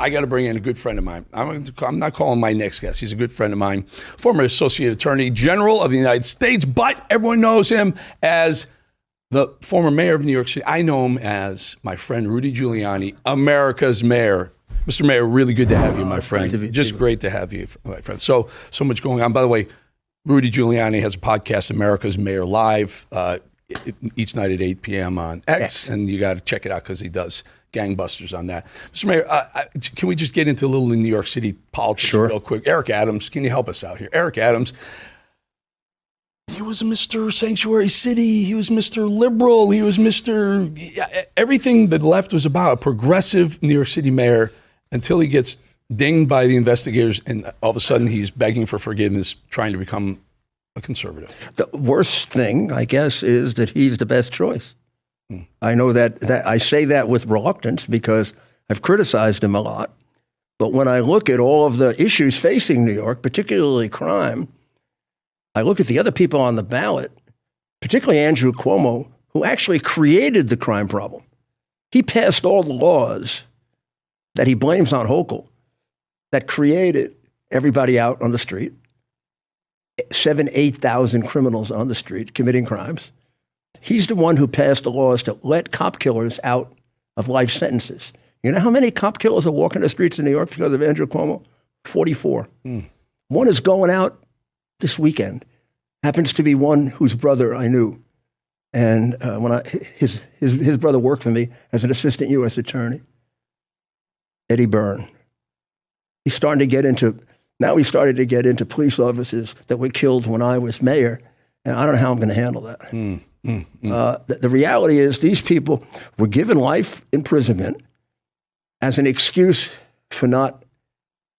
I got to bring in a good friend of mine. I'm not calling my next guest. He's a good friend of mine, former Associate Attorney General of the United States, but everyone knows him as the former mayor of New York City. I know him as my friend Rudy Giuliani, America's mayor. Mr. Mayor, really good to have you, my friend. Just great to have you, my friend. So much going on. By the way, Rudy Giuliani has a podcast, America's Mayor Live, each night at 8 p.m. on X, and you got to check it out because he does gangbusters on that. Mr. Mayor, can we just get into a little New York City politics real quick? Eric Adams, can you help us out here? Eric Adams, he was a Mr. Sanctuary City. He was Mr. Liberal. He was Mr. Everything the left was about, a progressive New York City mayor, until he gets dinged by the investigators, and all of a sudden he's begging for forgiveness, trying to become a conservative. The worst thing, I guess, is that he's the best choice. I know that I say that with reluctance because I've criticized him a lot. But when I look at all of the issues facing New York, particularly crime, I look at the other people on the ballot, particularly Andrew Cuomo, who actually created the crime problem. He passed all the laws that he blames on Hochul that created everybody out on the street, 7,000, 8,000 criminals on the street committing crimes. He's the one who passed the laws to let cop killers out of life sentences. You know how many cop killers are walking the streets of New York because of Andrew Cuomo? 44. One is going out this weekend. Happens to be one whose brother I knew. And his brother worked for me as an assistant U.S. attorney, Eddie Byrne. He started to get into police officers that were killed when I was mayor, and I don't know how I'm going to handle that. The reality is these people were given life imprisonment as an excuse for not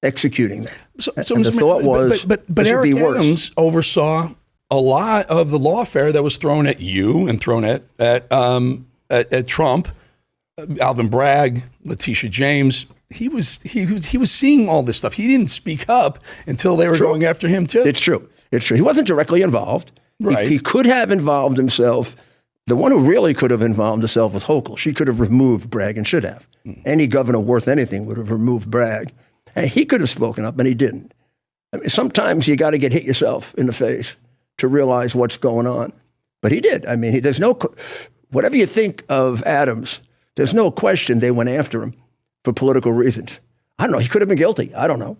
executing them. And the thought was, but Eric Adams oversaw a lot of the lawfare that was thrown at you and thrown at Trump, Alvin Bragg, Letitia James. He was seeing all this stuff. He didn't speak up until they were going after him too. It's true. He wasn't directly involved. Right. He could have involved himself. The one who really could have involved himself was Hochul. She could have removed Bragg and should have. Any governor worth anything would have removed Bragg. And he could have spoken up, and he didn't. I mean, sometimes you got to get hit yourself in the face to realize what's going on. But he did. I mean, there's no, whatever you think of Adams, there's no question they went after him for political reasons. I don't know. He could have been guilty. I don't know.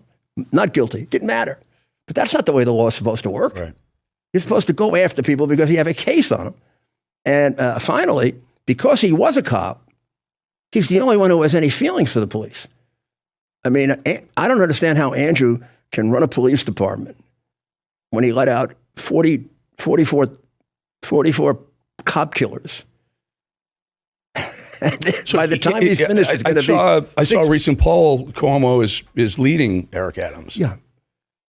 Not guilty. Didn't matter. But that's not the way the law is supposed to work. Right. You're supposed to go after people because you have a case on them. And finally, because he was a cop, he's the only one who has any feelings for the police. I mean, I don't understand how Andrew can run a police department when he let out 44 cop killers. So by the time he's finished, it's going to be. I saw a recent poll. Cuomo is leading Eric Adams. Yeah.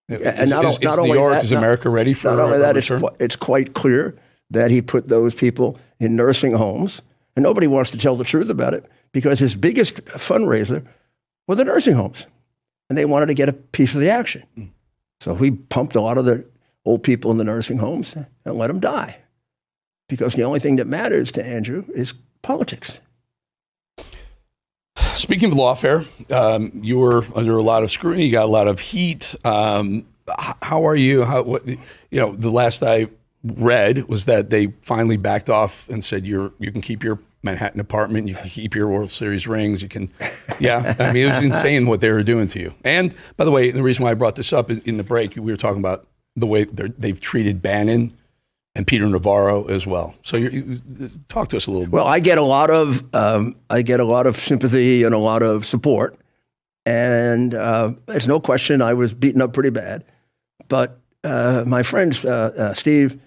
And not only New York, that, is America ready for not only that, return? It's quite clear that he put those people in nursing homes, and nobody wants to tell the truth about it because his biggest fundraiser were the nursing homes, and they wanted to get a piece of the action. So he pumped a lot of the old people in the nursing homes and let them die because the only thing that matters to Andrew is politics. Speaking of lawfare, you were under a lot of scrutiny. You got a lot of heat. How are you? The last I read was that they finally backed off and said you can keep your Manhattan apartment, you can keep your World Series rings, you can. Yeah, I mean it was insane what they were doing to you. And by the way, the reason why I brought this up in the break, we were talking about the way they've treated Bannon and Peter Navarro as well. So you talk to us a little bit. Well, I get a lot of sympathy and a lot of support, and there's no question I was beaten up pretty bad. But my friends Steve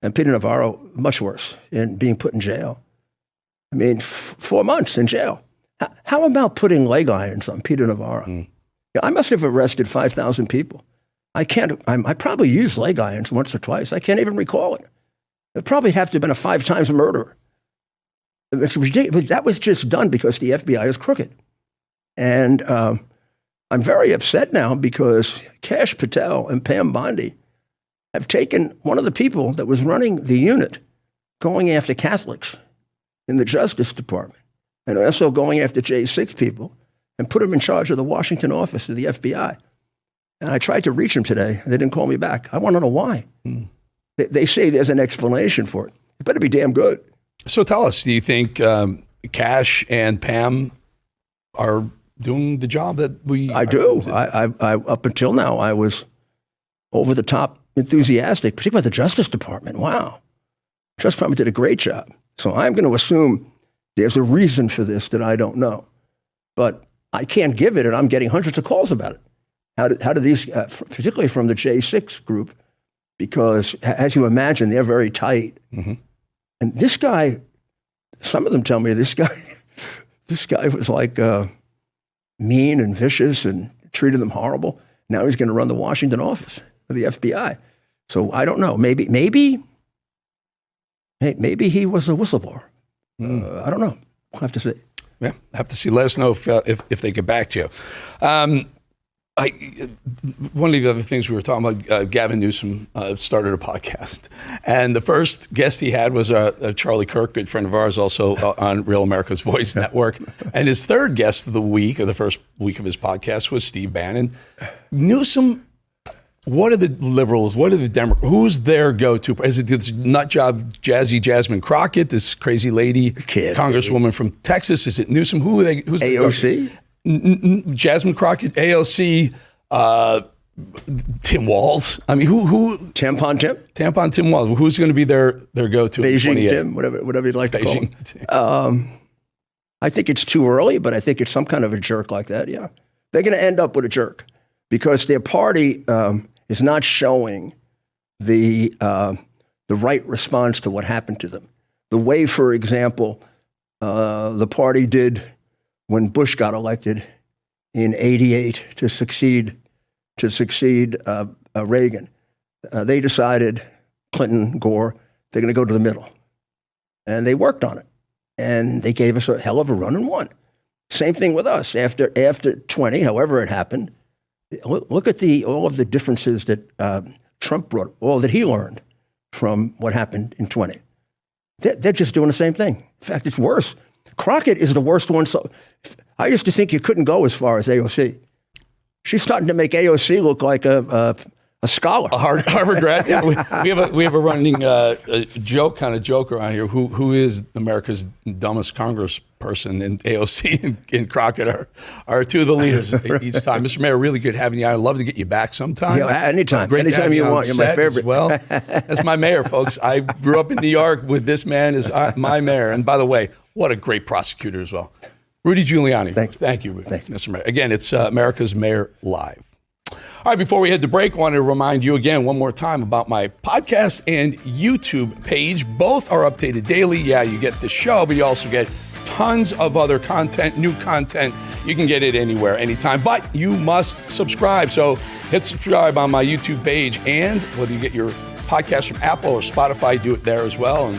and Peter Navarro, much worse, in being put in jail. I mean, 4 months in jail. How about putting leg irons on Peter Navarro? I must have arrested 5,000 people. I probably used leg irons once or twice. I can't even recall it. It probably have to have been a 5 times murderer. It's ridiculous. That was just done because the FBI is crooked. And I'm very upset now because Kash Patel and Pam Bondi have taken one of the people that was running the unit going after Catholics in the Justice Department and also going after J6 people and put him in charge of the Washington office of the FBI. And I tried to reach him today. They didn't call me back. I want to know why. They say there's an explanation for it. It better be damn good. So tell us, do you think Cash and Pam are doing the job that I do. I up until now, I was over the top enthusiastic, particularly about the Justice Department. Wow. Justice Department did a great job. So I'm going to assume there's a reason for this that I don't know. But I can't give it, and I'm getting hundreds of calls about it. How do these, particularly from the J6 group, because as you imagine, they're very tight. Mm-hmm. And this guy, some of them tell me this guy was like mean and vicious and treated them horrible. Now he's going to run the Washington office of the FBI. So I don't know. Maybe he was a whistleblower. I don't know. We'll have to see. Yeah, have to see. Let us know if they get back to you. One of the other things we were talking about, Gavin Newsom started a podcast, and the first guest he had was Charlie Kirk, good friend of ours, also on Real America's Voice Network. And his third guest of the week, of the first week of his podcast, was Steve Bannon. Newsom, what are the liberals? What are the Democrats? Who's their go-to? Is it this nut job, jazzy Jasmine Crockett, this crazy lady, congresswoman from Texas? Is it Newsom? Who are they? Who's AOC? Jasmine Crockett, AOC, Tim Walz. I mean, who? Tampon Tim? Tampon Tim Walz. Who's going to be their go-to? Beijing Tim, whatever you'd like to call him. I think it's too early, but I think it's some kind of a jerk like that, yeah. They're going to end up with a jerk because their party is not showing the right response to what happened to them. The way, for example, the party did when Bush got elected in '88 to succeed Reagan. They decided, Clinton, Gore, they're going to go to the middle. And they worked on it. And they gave us a hell of a run and won. Same thing with us. After 20, however it happened, look at all of the differences that Trump brought, all that he learned from what happened in 20. They're just doing the same thing. In fact, it's worse. Crockett is the worst one. So I used to think you couldn't go as far as AOC. She's starting to make AOC look like a scholar, a Harvard grad. Yeah, we have a running joke around here. Who is America's dumbest congressperson? And AOC and Crockett are two of the leaders each time. Mr. Mayor, really good having you. I'd love to get you back sometime. Yeah, anytime. Great Anytime you want. You're my favorite. As well, that's my mayor, folks. I grew up in New York with this man as my mayor. And by the way, what a great prosecutor as well. Rudy Giuliani. Thank you, Rudy. Thank you. Mr. Mayor. Again, it's America's Mayor Live. All right, before we head to break, I want to remind you again one more time about my podcast and YouTube page. Both are updated daily. Yeah, you get the show, but you also get tons of other content, new content. You can get it anywhere, anytime, but you must subscribe. So hit subscribe on my YouTube page, and whether you get your podcast from Apple or Spotify, do it there as well. And